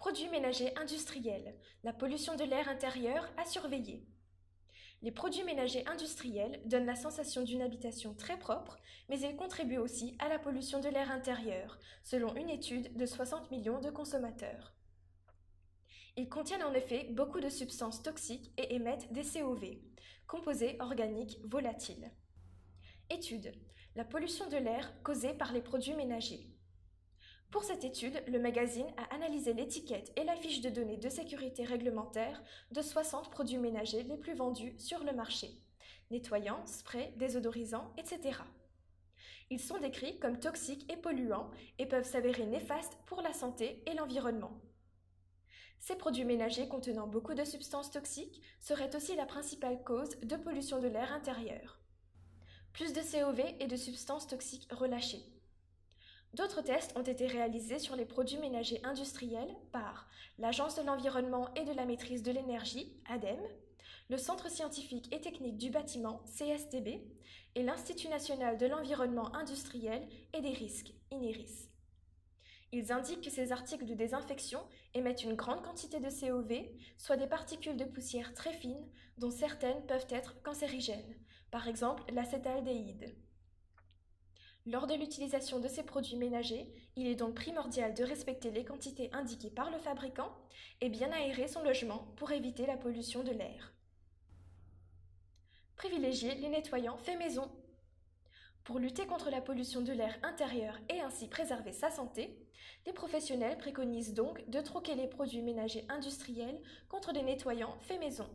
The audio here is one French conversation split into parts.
Produits ménagers industriels, la pollution de l'air intérieur à surveiller. Les produits ménagers industriels donnent la sensation d'une habitation très propre, mais ils contribuent aussi à la pollution de l'air intérieur, selon une étude de 60 millions de consommateurs. Ils contiennent en effet beaucoup de substances toxiques et émettent des COV, composés organiques volatiles. Étude. La pollution de l'air causée par les produits ménagers. Pour cette étude, le magazine a analysé l'étiquette et la fiche de données de sécurité réglementaire de 60 produits ménagers les plus vendus sur le marché, nettoyants, sprays, désodorisants, etc. Ils sont décrits comme toxiques et polluants et peuvent s'avérer néfastes pour la santé et l'environnement. Ces produits ménagers contenant beaucoup de substances toxiques seraient aussi la principale cause de pollution de l'air intérieur. Plus de COV et de substances toxiques relâchées. D'autres tests ont été réalisés sur les produits ménagers industriels par l'Agence de l'environnement et de la maîtrise de l'énergie, ADEME, le Centre scientifique et technique du bâtiment, CSTB, et l'Institut national de l'environnement industriel et des risques, INERIS. Ils indiquent que ces articles de désinfection émettent une grande quantité de COV, soit des particules de poussière très fines, dont certaines peuvent être cancérigènes, par exemple l'acétaldéhyde. Lors de l'utilisation de ces produits ménagers, il est donc primordial de respecter les quantités indiquées par le fabricant et bien aérer son logement pour éviter la pollution de l'air. Privilégier les nettoyants faits maison. Pour lutter contre la pollution de l'air intérieur et ainsi préserver sa santé, les professionnels préconisent donc de troquer les produits ménagers industriels contre des nettoyants faits maison.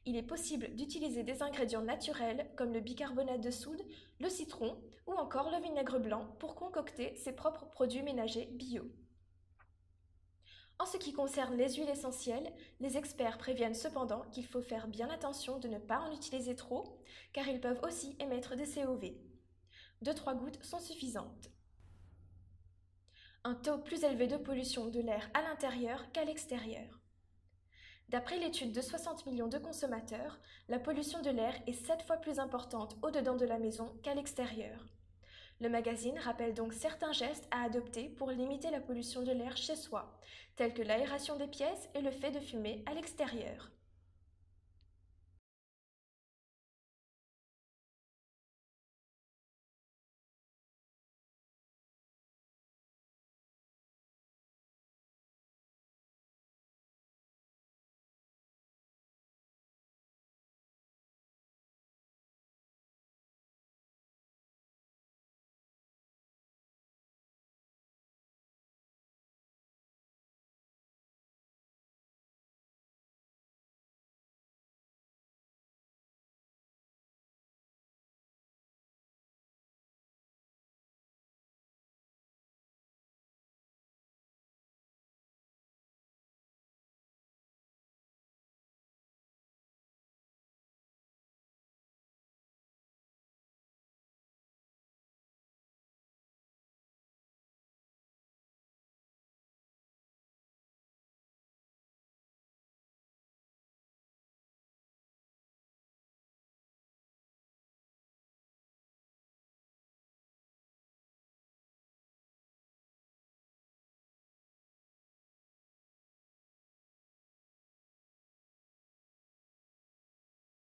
Il est possible d'utiliser des ingrédients naturels comme le bicarbonate de soude, le citron ou encore le vinaigre blanc pour concocter ses propres produits ménagers bio. En ce qui concerne les huiles essentielles, les experts préviennent cependant qu'il faut faire bien attention de ne pas en utiliser trop, car ils peuvent aussi émettre des COV. 2-3 gouttes sont suffisantes. Un taux plus élevé de pollution de l'air à l'intérieur qu'à l'extérieur. D'après l'étude de 60 millions de consommateurs, la pollution de l'air est 7 fois plus importante au-dedans de la maison qu'à l'extérieur. Le magazine rappelle donc certains gestes à adopter pour limiter la pollution de l'air chez soi, tels que l'aération des pièces et le fait de fumer à l'extérieur.